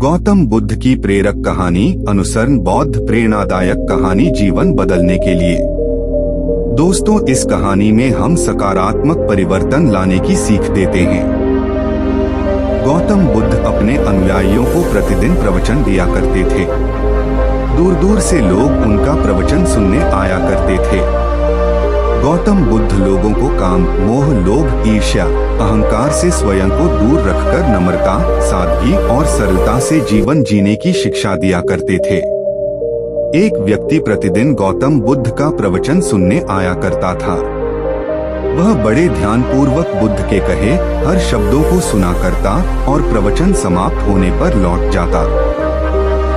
गौतम बुद्ध की प्रेरक कहानी अनुसरण बौद्ध प्रेरणादायक कहानी जीवन बदलने के लिए। दोस्तों, इस कहानी में हम सकारात्मक परिवर्तन लाने की सीख देते हैं। गौतम बुद्ध अपने अनुयायियों को प्रतिदिन प्रवचन दिया करते थे। दूर दूर से लोग उनका प्रवचन सुनने आया करते थे। गौतम बुद्ध लोगों को काम, मोह, लोभ, ईर्ष्या, अहंकार से स्वयं को दूर रखकर नम्रता, सादगी और सरलता से जीवन जीने की शिक्षा दिया करते थे। एक व्यक्ति प्रतिदिन गौतम बुद्ध का प्रवचन सुनने आया करता था। वह बड़े ध्यानपूर्वक बुद्ध के कहे हर शब्दों को सुना करता और प्रवचन समाप्त होने पर लौट जाता।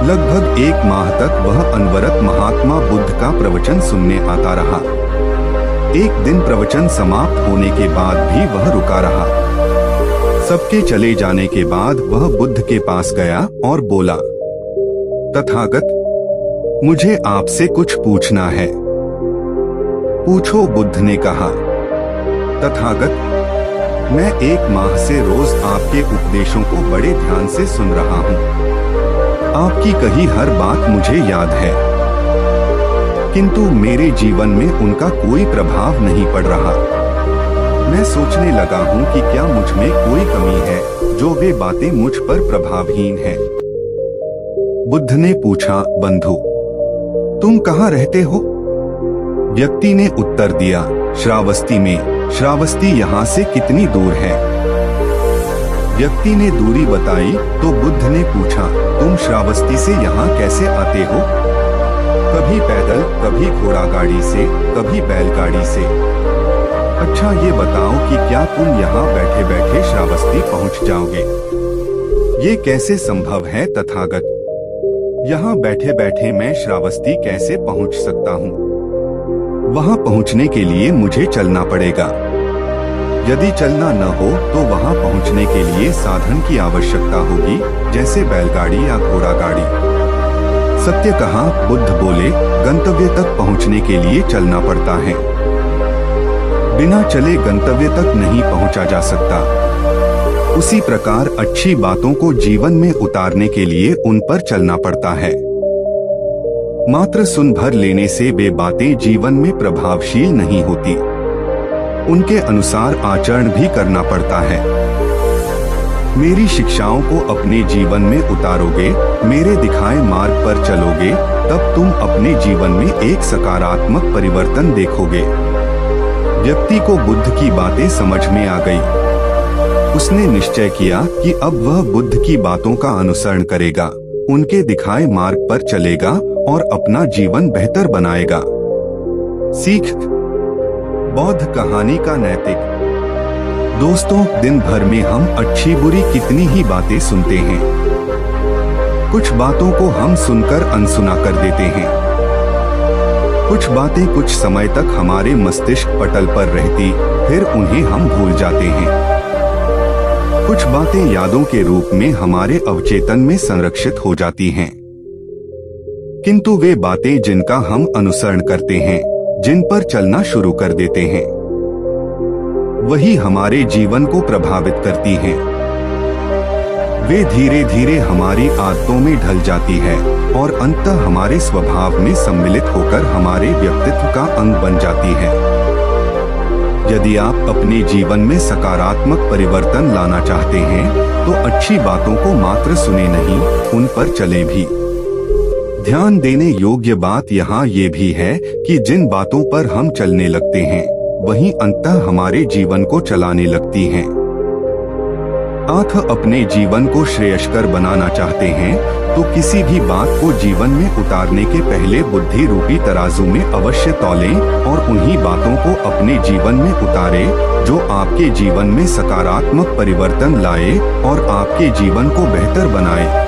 लगभग 1 माह तक वह अनवरत महात्मा बुद्ध का प्रवचन सुनने आता रहा। एक दिन प्रवचन समाप्त होने के बाद भी वह रुका रहा। सबके चले जाने के बाद वह बुद्ध के पास गया और बोला, तथागत, मुझे आपसे कुछ पूछना है। पूछो, बुद्ध ने कहा। तथागत, मैं 1 माह से रोज आपके उपदेशों को बड़े ध्यान से सुन रहा हूँ। आपकी कही हर बात मुझे याद है, किंतु मेरे जीवन में उनका कोई प्रभाव नहीं पड़ रहा। मैं सोचने लगा हूँ कि क्या मुझ में कोई कमी है जो वे बातें मुझ पर प्रभावहीन हैं। बुद्ध ने पूछा, बंधु, तुम कहाँ रहते हो? व्यक्ति ने उत्तर दिया, श्रावस्ती में। श्रावस्ती यहाँ से कितनी दूर है? व्यक्ति ने दूरी बताई तो बुद्ध ने पूछा, तुम श्रावस्ती से यहाँ कैसे आते हो? कभी पैदल, कभी घोड़ा गाड़ी से, कभी बैलगाड़ी से। अच्छा, ये बताओ कि क्या तुम यहाँ बैठे बैठे श्रावस्ती पहुँच जाओगे? ये कैसे संभव है तथागत? यहाँ बैठे बैठे मैं श्रावस्ती कैसे पहुँच सकता हूँ? वहाँ पहुँचने के लिए मुझे चलना पड़ेगा। यदि चलना न हो तो वहाँ पहुँचने के लिए साधन की आवश्यकता होगी, जैसे बैलगाड़ी या घोड़ा गाड़ी। सत्य कहा, बुद्ध बोले, गंतव्य तक पहुंचने के लिए चलना पड़ता है। बिना चले गंतव्य तक नहीं पहुंचा जा सकता। उसी प्रकार अच्छी बातों को जीवन में उतारने के लिए उन पर चलना पड़ता है। मात्र सुन भर लेने से वे बातें जीवन में प्रभावशील नहीं होती। उनके अनुसार आचरण भी करना पड़ता है। मेरी शिक्षाओं को अपने जीवन में उतारोगे, मेरे दिखाए मार्ग पर चलोगे, तब तुम अपने जीवन में एक सकारात्मक परिवर्तन देखोगे। व्यक्ति को बुद्ध की बातें समझ में आ गई। उसने निश्चय किया कि अब वह बुद्ध की बातों का अनुसरण करेगा, उनके दिखाए मार्ग पर चलेगा और अपना जीवन बेहतर बनाएगा। सीख, बौद्ध कहानी का नैतिक। दोस्तों, दिन भर में हम अच्छी बुरी कितनी ही बातें सुनते हैं। कुछ बातों को हम सुनकर अनसुना कर देते हैं। कुछ बातें कुछ समय तक हमारे मस्तिष्क पटल पर रहती, फिर उन्हें हम भूल जाते हैं। कुछ बातें यादों के रूप में हमारे अवचेतन में संरक्षित हो जाती हैं। किंतु वे बातें जिनका हम अनुसरण करते हैं, जिन पर चलना शुरू कर देते हैं, वही हमारे जीवन को प्रभावित करती हैं। वे धीरे धीरे हमारी आदतों में ढल जाती है और अंततः हमारे स्वभाव में सम्मिलित होकर हमारे व्यक्तित्व का अंग बन जाती है। यदि आप अपने जीवन में सकारात्मक परिवर्तन लाना चाहते हैं, तो अच्छी बातों को मात्र सुने नहीं, उन पर चले भी। ध्यान देने योग्य बात यहाँ ये भी है कि जिन बातों पर हम चलने लगते हैं, वही अंततः हमारे जीवन को चलाने लगती हैं। आप अपने जीवन को श्रेयस्कर बनाना चाहते हैं, तो किसी भी बात को जीवन में उतारने के पहले बुद्धि रूपी तराजू में अवश्य तौलें और उन्हीं बातों को अपने जीवन में उतारें जो आपके जीवन में सकारात्मक परिवर्तन लाए और आपके जीवन को बेहतर बनाए।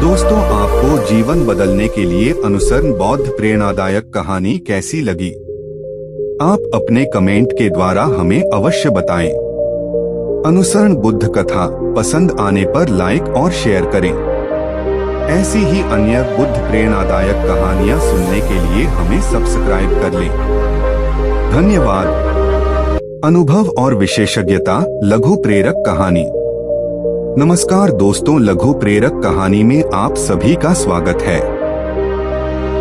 दोस्तों, आपको जीवन बदलने के लिए अनुसरण बौद्ध प्रेरणादायक कहानी कैसी लगी? आप अपने कमेंट के द्वारा हमें अवश्य बताएं। अनुसरण बुद्ध कथा पसंद आने पर लाइक और शेयर करें। ऐसी ही अन्य बुद्ध प्रेरणादायक कहानियां सुनने के लिए हमें सब्सक्राइब कर लें। धन्यवाद। अनुभव और विशेषज्ञता लघु प्रेरक कहानी। नमस्कार दोस्तों, लघु प्रेरक कहानी में आप सभी का स्वागत है।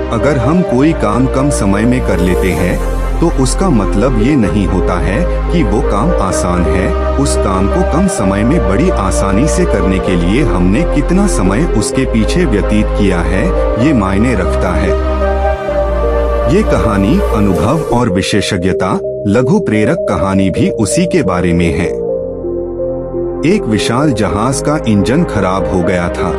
अगर हम कोई काम कम समय में कर लेते हैं तो उसका मतलब ये नहीं होता है कि वो काम आसान है। उस काम को कम समय में बड़ी आसानी से करने के लिए हमने कितना समय उसके पीछे व्यतीत किया है, ये मायने रखता है। ये कहानी अनुभव और विशेषज्ञता लघु प्रेरक कहानी भी उसी के बारे में है। एक विशाल जहाज का इंजन खराब हो गया था।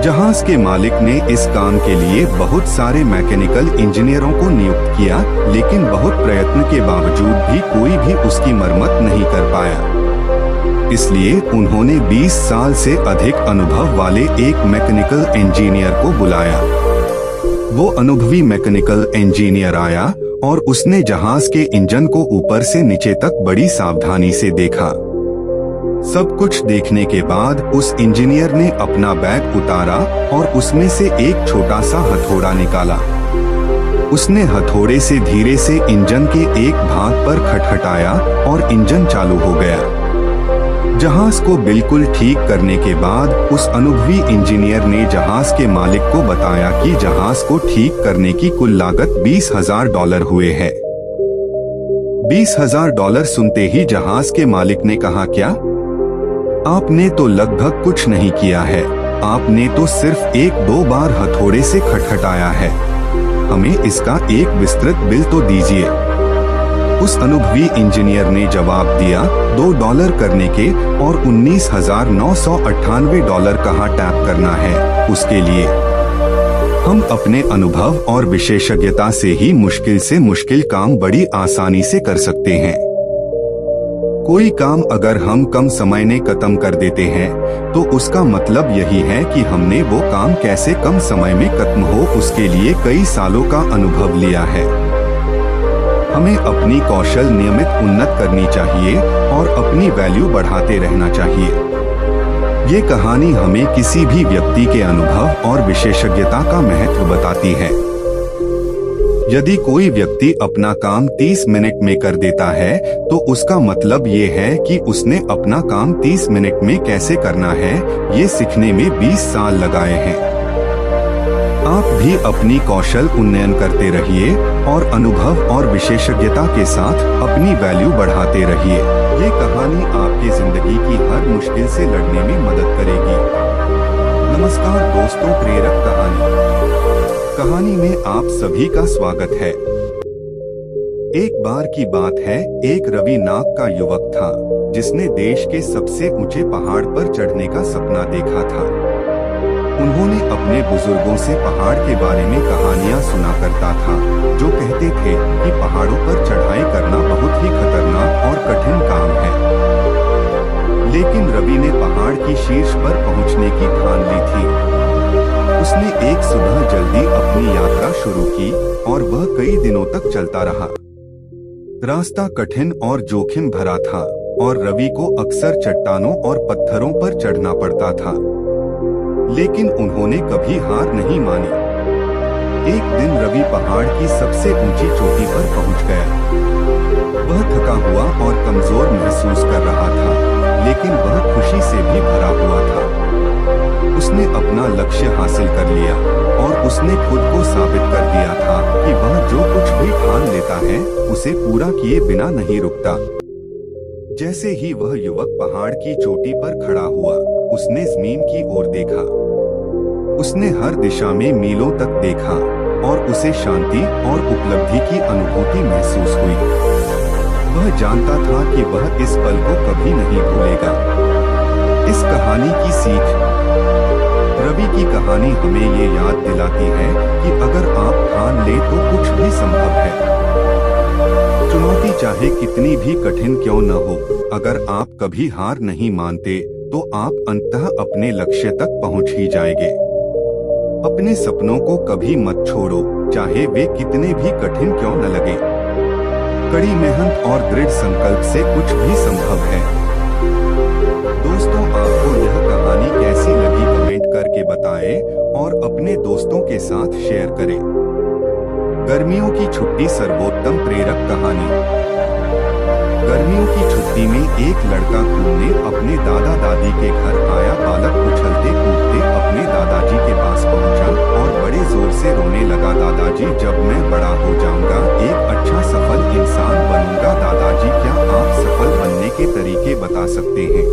जहाज के मालिक ने इस काम के लिए बहुत सारे मैकेनिकल इंजीनियरों को नियुक्त किया, लेकिन बहुत प्रयत्न के बावजूद भी कोई भी उसकी मरम्मत नहीं कर पाया। इसलिए उन्होंने 20 साल से अधिक अनुभव वाले एक मैकेनिकल इंजीनियर को बुलाया। वो अनुभवी मैकेनिकल इंजीनियर आया और उसने जहाज के इंजन को ऊपर से नीचे तक बड़ी सावधानी से देखा। सब कुछ देखने के बाद उस इंजीनियर ने अपना बैग उतारा और उसमें से एक छोटा सा हथौड़ा निकाला। उसने हथौड़े से धीरे से इंजन के एक भाग पर खटखटाया और इंजन चालू हो गया। जहाज को बिल्कुल ठीक करने के बाद उस अनुभवी इंजीनियर ने जहाज के मालिक को बताया कि जहाज को ठीक करने की कुल लागत $20,000 हुए है। $20,000 सुनते ही जहाज के मालिक ने कहा, क्या आपने तो लगभग कुछ नहीं किया है, आपने तो सिर्फ 1-2 बार हथौड़े से खटखटाया है। हमें इसका एक विस्तृत बिल तो दीजिए। उस अनुभवी इंजीनियर ने जवाब दिया, $2 करने के और $19,998 कहाँ टैप करना है उसके लिए। हम अपने अनुभव और विशेषज्ञता से ही मुश्किल से मुश्किल काम बड़ी आसानी से कर सकते हैं। कोई काम अगर हम कम समय में खत्म कर देते हैं तो उसका मतलब यही है कि हमने वो काम कैसे कम समय में खत्म हो उसके लिए कई सालों का अनुभव लिया है। हमें अपनी कौशल नियमित उन्नत करनी चाहिए और अपनी वैल्यू बढ़ाते रहना चाहिए। ये कहानी हमें किसी भी व्यक्ति के अनुभव और विशेषज्ञता का महत्व बताती है। यदि कोई व्यक्ति अपना काम 30 मिनट में कर देता है तो उसका मतलब ये है कि उसने अपना काम 30 मिनट में कैसे करना है ये सीखने में 20 साल लगाए हैं। आप भी अपनी कौशल उन्नयन करते रहिए और अनुभव और विशेषज्ञता के साथ अपनी वैल्यू बढ़ाते रहिए। ये कहानी आपकी जिंदगी की हर मुश्किल से लड़ने में मदद करेगी। नमस्कार दोस्तों, प्रेरक कहानी में आप सभी का स्वागत है। एक बार की बात है, एक रवि नाग का युवक था जिसने देश के सबसे ऊंचे पहाड़ पर चढ़ने का सपना देखा था। उन्होंने अपने बुजुर्गों से पहाड़ के बारे में कहानियां सुना करता था, जो कहते थे कि पहाड़ों पर चढ़ाई करना बहुत ही खतरनाक और कठिन काम है। लेकिन रवि ने पहाड़ की शीर्ष पर पहुंचने की ठान ली थी। उसने एक सुबह जल्दी अपनी यात्रा शुरू की और वह कई दिनों तक चलता रहा। रास्ता कठिन और जोखिम भरा था और रवि को अक्सर चट्टानों और पत्थरों पर चढ़ना पड़ता था, लेकिन उन्होंने कभी हार नहीं मानी। एक दिन रवि पहाड़ की सबसे ऊंची चोटी पर पहुंच गया। वह थका हुआ और कमजोर महसूस कर रहा था, लेकिन वह खुशी से भी भरा हुआ था। उसने अपना लक्ष्य हासिल कर लिया और उसने खुद को साबित कर दिया था कि वह जो कुछ भी ठान लेता है उसे पूरा किए बिना नहीं रुकता। जैसे ही वह युवक पहाड़ की चोटी पर खड़ा हुआ, उसने जमीन की ओर देखा। उसने हर दिशा में मीलों तक देखा और उसे शांति और उपलब्धि की अनुभूति महसूस हुई। वह जानता था कि वह इस पल को कभी नहीं भूलेगा। इस कहानी की सीख, रवि की कहानी हमें ये याद दिलाती है कि अगर आप ठान ले तो कुछ भी संभव है। चुनौती चाहे कितनी भी कठिन क्यों न हो, अगर आप कभी हार नहीं मानते तो आप अंततः अपने लक्ष्य तक पहुंच ही जाएंगे। अपने सपनों को कभी मत छोड़ो, चाहे वे कितने भी कठिन क्यों न लगे। कड़ी मेहनत और दृढ़ संकल्प से कुछ भी संभव है। दोस्तों, आपको यह कहानी कैसी लगी कमेंट करके बताएं और अपने दोस्तों के साथ शेयर करें। गर्मियों की छुट्टी सर्वोत्तम प्रेरक कहानी। गर्मियों की छुट्टी में एक लड़का घूमने अपने दादा दादी के घर आया। बालक उछलते कूदते अपने दादाजी के पास पहुंचा और बड़े जोर से रोने लगा, दादाजी जब मैं बड़ा हो जाऊंगा एक अच्छा सफल इंसान बनूंगा। दादाजी क्या आप सफल बनने के तरीके बता सकते हैं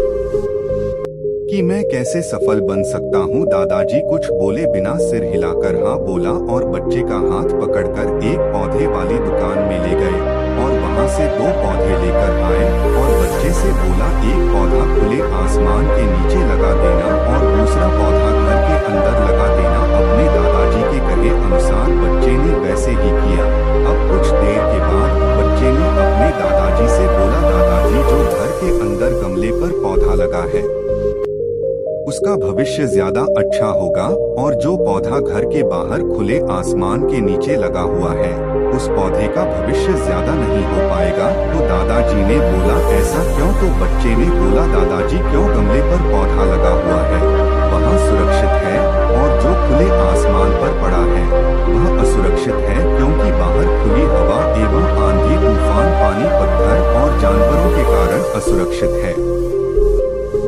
कि मैं कैसे सफल बन सकता हूँ? दादाजी कुछ बोले बिना सिर हिलाकर हाँ बोला और बच्चे का हाथ पकड़कर एक पौधे वाली दुकान में ले गए और वहाँ से 2 पौधे लेकर आए और बच्चे से बोला एक पौधा खुले आसमान के नीचे लगा देना और दूसरा पौधा घर के अंदर लगा देना। अपने दादाजी के कहे अनुसार बच्चे ने वैसे ही किया। अब कुछ देर के बाद बच्चे ने अपने दादाजी से बोला, दादाजी जो घर के अंदर गमले पर पौधा लगा है उसका भविष्य ज्यादा अच्छा होगा और जो पौधा घर के बाहर खुले आसमान के नीचे लगा हुआ है उस पौधे का भविष्य ज्यादा नहीं हो पाएगा। तो दादाजी ने बोला ऐसा क्यों? तो बच्चे ने बोला दादाजी क्यों, गमले पर पौधा लगा हुआ है वहाँ सुरक्षित है और जो खुले आसमान पर पड़ा है वह असुरक्षित है, क्योंकि बाहर खुली हवा एवं आंधी तूफान पानी पत्थर और जानवरों के कारण असुरक्षित है।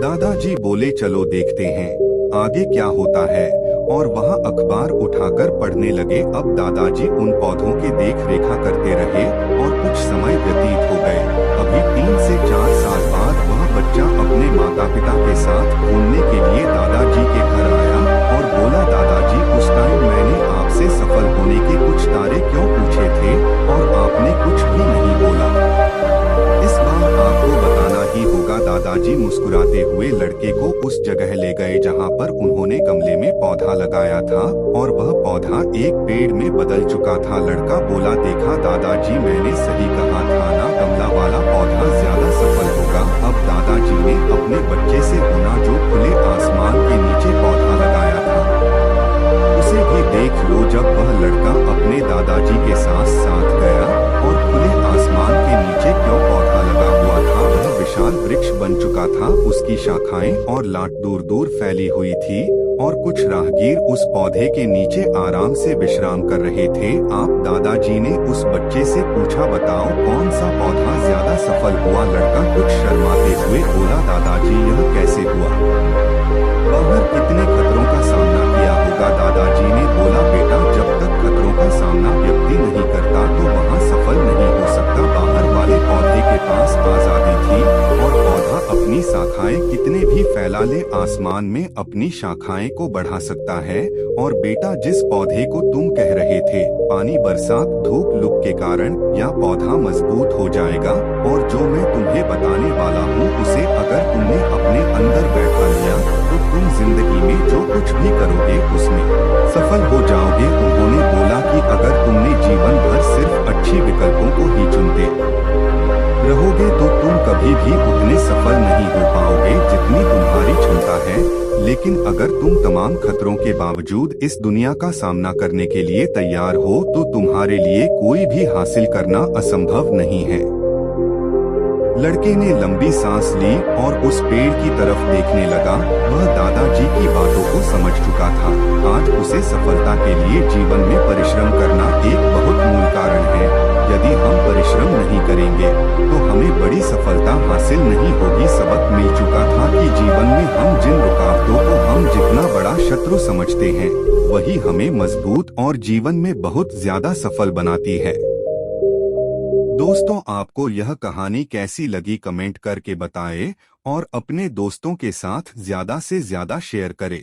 दादाजी बोले चलो देखते हैं आगे क्या होता है और वहाँ अखबार उठाकर पढ़ने लगे। अब दादाजी उन पौधों की देख रेखा करते रहे और कुछ समय व्यतीत हो गए। अभी 3 से 4 साल बाद वह बच्चा अपने माता पिता के साथ घूमने के लिए दादाजी के घर आया और बोला दादाजी उस टाइम मैंने आपसे सफल होने के कुछ तारे क्यों पूछे थे और आपने कुछ भी नहीं बोला, इस बार आपको बताना ही होगा। दादाजी मुस्कुराते हुए लड़के को उस जगह ले गए जहाँ पर उन्होंने गमले में पौधा लगाया था और वह पौधा एक पेड़ में बदल चुका था। लड़का बोला देखा दादाजी मैंने सही कहा था ना, गमला वाला पौधा ज्यादा सफल होगा। अब दादाजी ने अपने बच्चे से होना जो खुले आसमान के नीचे पौधा लगाया था उसे भी देख लो। जब वह लड़का अपने दादाजी के साथ गया और खुले आसमान के नीचे क्यों पौधा लगा हुआ था वह विशाल वृक्ष बन चुका था। उसकी शाखाएं और लाट दूर दूर फैली हुई थी और कुछ राहगीर उस पौधे के नीचे आराम से विश्राम कर रहे थे। आप दादाजी ने उस बच्चे से पूछा बताओ कौन सा पौधा ज्यादा सफल हुआ? लड़का कुछ शर्माते हुए बोला दादाजी यह कैसे हुआ, बाहर कितने खतरों का सामना किया होगा? दादाजी ने बोला बेटा जब तक खतरों का सामना व्यक्ति नहीं करता तो वहाँ सफल नहीं हो सकता। बाहर वाले पौधे के पास आजादी थी और पौधा अपनी शाखाएं कितने भी फैला ले आसमान में अपनी शाखाएं को बढ़ा सकता है। और बेटा जिस पौधे को तुम कह रहे थे पानी बरसात धूप लुक के कारण यह पौधा मजबूत हो जाएगा और जो मैं तुम्हें बताने वाला हूँ उसे अगर तुमने अपने अंदर बैठा लिया तो तुम जिंदगी में जो कुछ भी करोगे उसमें सफल हो जाओगे। उन्होंने बोला कि अगर तुमने जीवन भर सिर्फ अच्छी विकल्पों को ही चुनते रहोगे तो तुम कभी भी उतने सफल नहीं हो पाओगे जितनी तुम्हारी क्षमता है। लेकिन अगर तुम तमाम खतरों के बावजूद इस दुनिया का सामना करने के लिए तैयार हो तो तुम्हारे लिए कोई भी हासिल करना असंभव नहीं है। लड़के ने लंबी सांस ली और उस पेड़ की तरफ देखने लगा। वह दादाजी की बातों को समझ चुका था। आज उसे सफलता के लिए जीवन में परिश्रम करना एक बहुत मूल कारण है। यदि हम परिश्रम नहीं करेंगे तो हमें बड़ी सफलता हासिल नहीं होगी। सबक मिल चुका था कि जीवन में हम जिन रुकावटों को हम जितना बड़ा शत्रु समझते हैं वही हमें मजबूत और जीवन में बहुत ज्यादा सफल बनाती है। दोस्तों आपको यह कहानी कैसी लगी कमेंट करके बताएं और अपने दोस्तों के साथ ज्यादा से ज्यादा शेयर करें।